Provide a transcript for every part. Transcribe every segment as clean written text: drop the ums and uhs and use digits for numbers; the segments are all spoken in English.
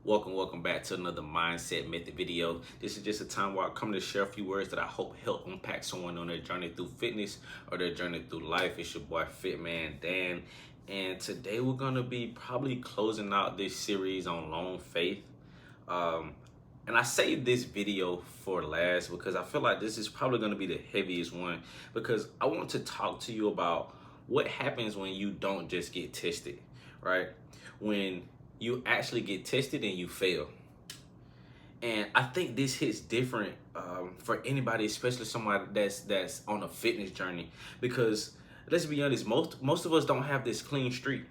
Welcome back to another Mindset Method video. This is just a time where I come to share a few words that I hope help impact someone on their journey through fitness or their journey through life. It's your boy Fit Man Dan, and today we're gonna be probably closing out this series on lone faith. And I saved this video for last because I feel like this is probably gonna be the heaviest one, because I want to talk to you about what happens when you don't just get tested, right? When you actually get tested and you fail. And I think this hits different for anybody, especially somebody that's on a fitness journey, because let's be honest, most of us don't have this clean streak,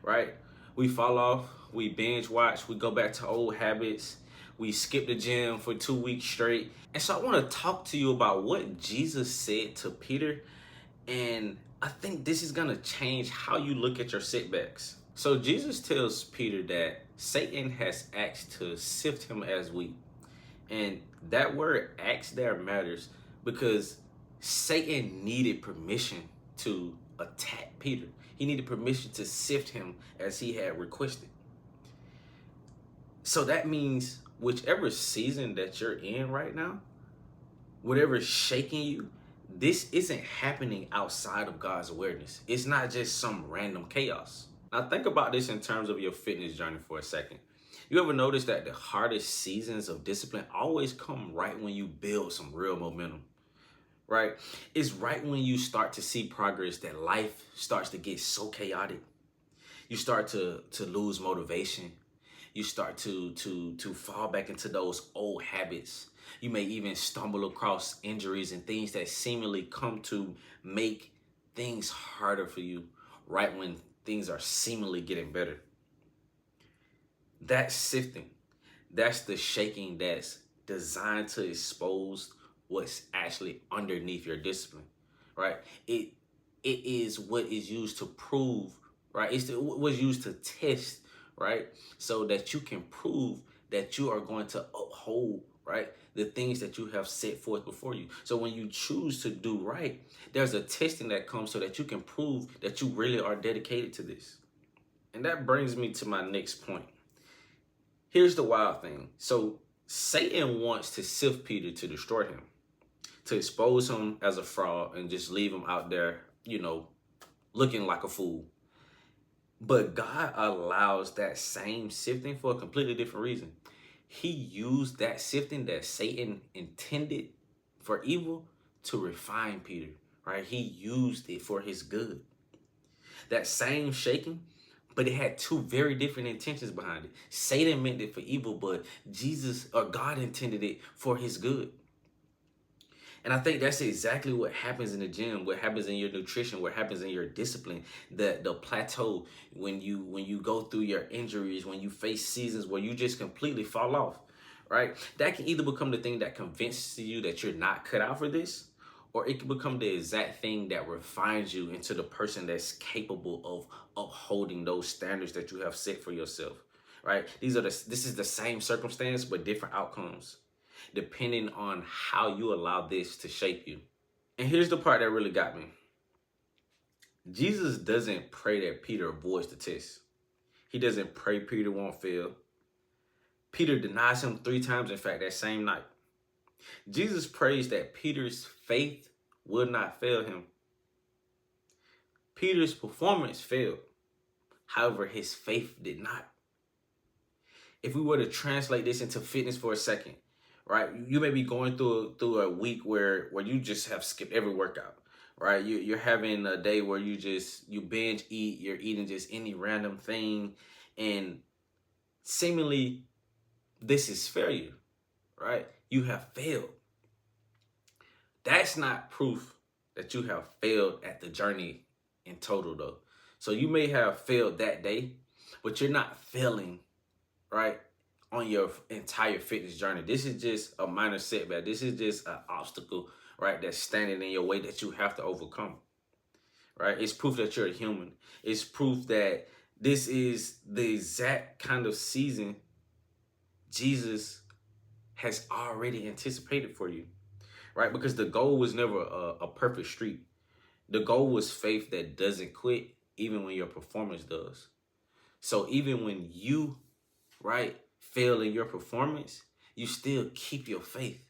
right? We fall off, we binge watch, we go back to old habits, we skip the gym for 2 weeks straight. And so I want to talk to you about what Jesus said to Peter, and I think this is gonna change how you look at your setbacks. So Jesus tells Peter that Satan has asked to sift him as wheat. And that word asked there matters because Satan needed permission to attack Peter. He needed permission to sift him as he had requested. So that means whichever season that you're in right now, whatever's shaking you, this isn't happening outside of God's awareness. It's not just some random chaos. Now think about this in terms of your fitness journey for a second. You ever notice that the hardest seasons of discipline always come right when you build some real momentum, right? It's right when you start to see progress that life starts to get so chaotic. You start to lose motivation. You start to fall back into those old habits. You may even stumble across injuries and things that seemingly come to make things harder for you right when things are seemingly getting better. That's sifting. That's the shaking that's designed to expose what's actually underneath your discipline, right? It is what is used to prove, right? It's what's used to test, right? So that you can prove that you are going to uphold, right, the things that you have set forth before you. So when you choose to do right, there's a testing that comes so that you can prove that you really are dedicated to this. And that brings me to my next point. Here's the wild thing. So Satan wants to sift Peter to destroy him, to expose him as a fraud and just leave him out there, looking like a fool. But God allows that same sifting for a completely different reason. He used that sifting that Satan intended for evil to refine Peter, right? He used it for his good. That same shaking, but it had two very different intentions behind it. Satan meant it for evil, but God intended it for his good. And I think that's exactly what happens in the gym, what happens in your nutrition, what happens in your discipline, the plateau, when you go through your injuries, when you face seasons where you just completely fall off, right? That can either become the thing that convinces you that you're not cut out for this, or it can become the exact thing that refines you into the person that's capable of upholding those standards that you have set for yourself, right? This is the same circumstance, but different outcomes, depending on how you allow this to shape you. And here's the part that really got me. Jesus doesn't pray that Peter avoids the test. He doesn't pray Peter won't fail. Peter denies him 3 times, in fact, that same night. Jesus prays that Peter's faith will not fail him. Peter's performance failed. However, his faith did not. If we were to translate this into fitness for a second, right? You may be going through a week where you just have skipped every workout, right? You're having a day where you binge eat, you're eating just any random thing, and seemingly this is failure, right? You have failed. That's not proof that you have failed at the journey in total, though. So you may have failed that day, but you're not failing, right, on your entire fitness journey. This is just a minor setback. This is just an obstacle, right, that's standing in your way that you have to overcome, right? It's proof that you're a human. It's proof that this is the exact kind of season Jesus has already anticipated for you, right? Because the goal was never a perfect streak. The goal was faith that doesn't quit even when your performance does. So even when you, right, fail in your performance, you still keep your faith,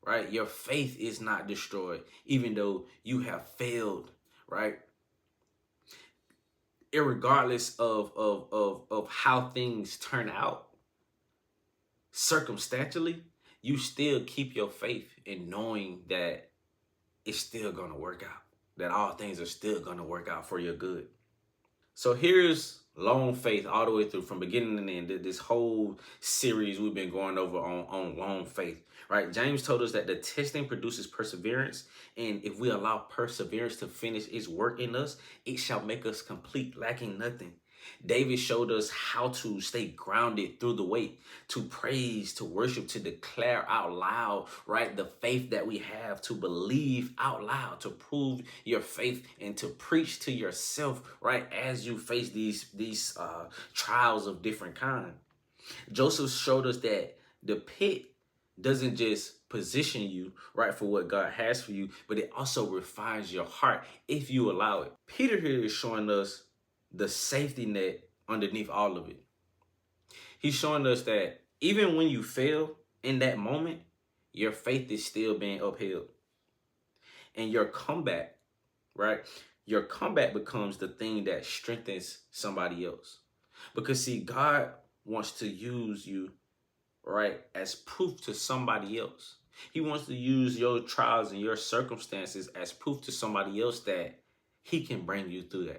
right? Your faith is not destroyed, even though you have failed, right? Irregardless of how things turn out circumstantially, you still keep your faith in knowing that it's still gonna work out, that all things are still gonna work out for your good. So here's long faith all the way through from beginning to end. This whole series we've been going over on long faith, right? James told us that the testing produces perseverance. And if we allow perseverance to finish its work in us, it shall make us complete, lacking nothing. David showed us how to stay grounded through the wait, to praise, to worship, to declare out loud, right? The faith that we have, to believe out loud, to prove your faith, and to preach to yourself, right? As you face these trials of different kind. Joseph showed us that the pit doesn't just position you, right, for what God has for you, but it also refines your heart if you allow it. Peter here is showing us the safety net underneath all of it. He's showing us that even when you fail in that moment, your faith is still being upheld. And your comeback, right? Your comeback becomes the thing that strengthens somebody else. Because see, God wants to use you, right, as proof to somebody else. He wants to use your trials and your circumstances as proof to somebody else that he can bring you through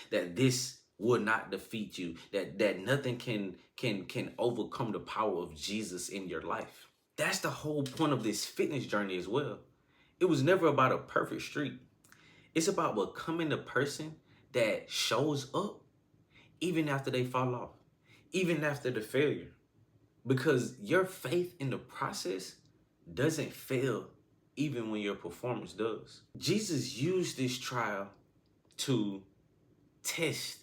that this will not defeat you, that nothing can overcome the power of Jesus in your life. That's the whole point of this fitness journey as well. It was never about a perfect streak. It's about becoming the person that shows up even after they fall off, even after the failure. Because your faith in the process doesn't fail even when your performance does. Jesus used this trial to test,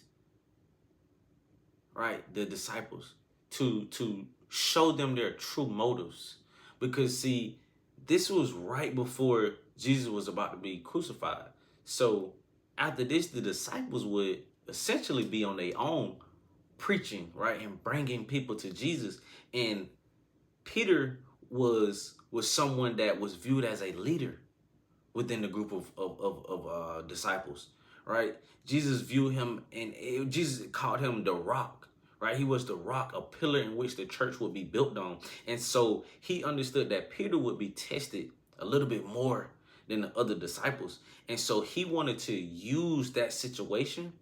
right, the disciples, to show them their true motives. Because see, this was right before Jesus was about to be crucified. So after this, the disciples would essentially be on their own preaching, right, and bringing people to Jesus. And Peter was someone that was viewed as a leader within the group of disciples, right? Jesus viewed him, and Jesus called him the rock, right? He was the rock, a pillar in which the church would be built on. And so he understood that Peter would be tested a little bit more than the other disciples. And so he wanted to use that situation,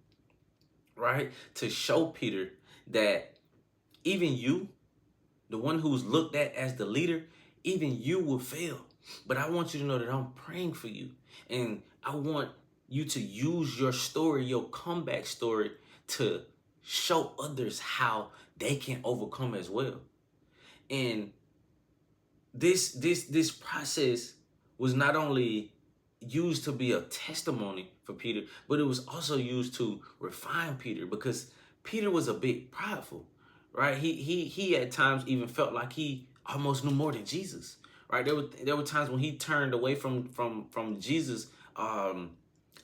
right, to show Peter that even you, the one who's looked at as the leader, even you will fail. But I want you to know that I'm praying for you. And I want you to use your story, your comeback story, to show others how they can overcome as well. And this process was not only used to be a testimony for Peter, but it was also used to refine Peter, because Peter was a bit prideful, right? He at times even felt like he almost knew more than Jesus, right? There were times when he turned away from Jesus,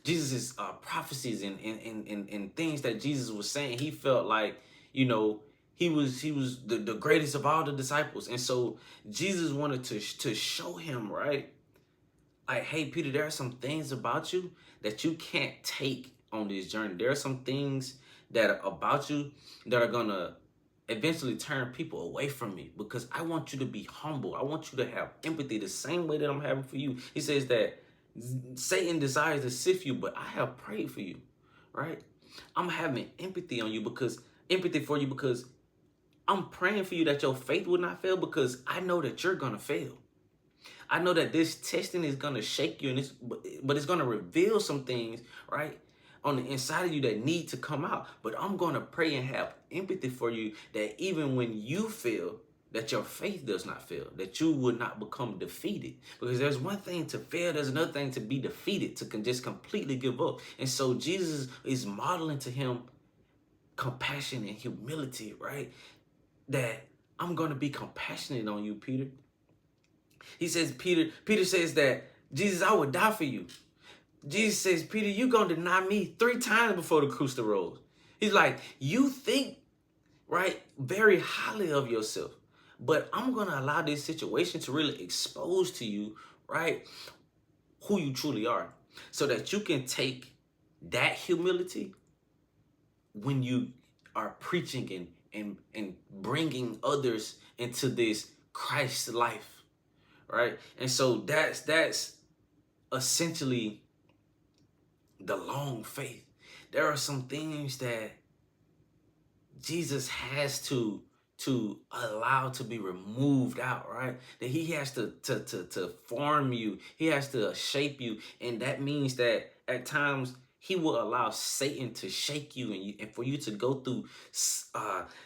Jesus's prophecies and things that Jesus was saying. He felt like, you know, he was the greatest of all the disciples. And so Jesus wanted to show him, right, like, hey, Peter, there are some things about you that you can't take on this journey. There are some things that are about you that are going to eventually turn people away from me, because I want you to be humble. I want you to have empathy the same way that I'm having for you. He says that Satan desires to sift you, but I have prayed for you, right? I'm having empathy for you, because I'm praying for you that your faith will not fail, because I know that you're going to fail. I know that this testing is going to shake you, but it's going to reveal some things, right, on the inside of you that need to come out. But I'm going to pray and have empathy for you, that even when you fail, that your faith does not fail, that you would not become defeated. Because there's one thing to fail, there's another thing to be defeated, to just completely give up. And so Jesus is modeling to him compassion and humility, right? That I'm going to be compassionate on you, Peter. He says, Peter says that, Jesus, I would die for you. Jesus says, Peter, you're going to deny me 3 times before the rooster crows. He's like, you think right? Very highly of yourself. But I'm going to allow this situation to really expose to you, right, who you truly are, so that you can take that humility when you are preaching and bringing others into this Christ life, right? And so that's essentially the long faith. There are some things that Jesus has to allow to be removed out, right? That he has to form you. He has to shape you. And that means that at times he will allow Satan to shake you and for you to go through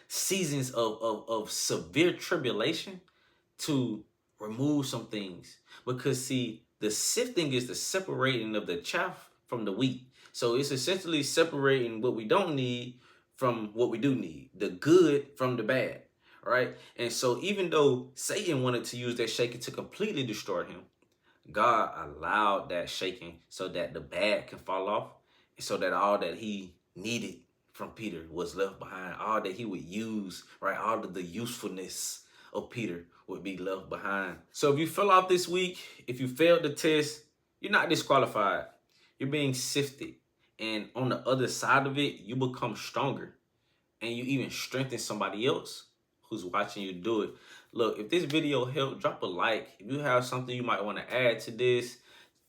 seasons of severe tribulation to remove some things. Because see, the sifting is the separating of the chaff from the wheat. So it's essentially separating what we don't need from what we do need, the good from the bad, right? And so even though Satan wanted to use that shaking to completely destroy him, God allowed that shaking so that the bad can fall off, and so that all that he needed from Peter was left behind. All that he would use, right? All of the usefulness of Peter would be left behind. So if you fell off this week, if you failed the test, you're not disqualified. You're being sifted. And on the other side of it, you become stronger. And you even strengthen somebody else who's watching you do it. Look, if this video helped, drop a like. If you have something you might want to add to this,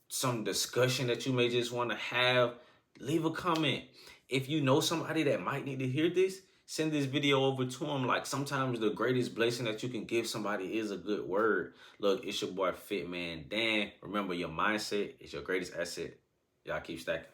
some discussion that you may just want to have, leave a comment. If you know somebody that might need to hear this, send this video over to them. Like, sometimes the greatest blessing that you can give somebody is a good word. Look, it's your boy Fit Man Dan. Remember, your mindset is your greatest asset. Y'all keep stacking.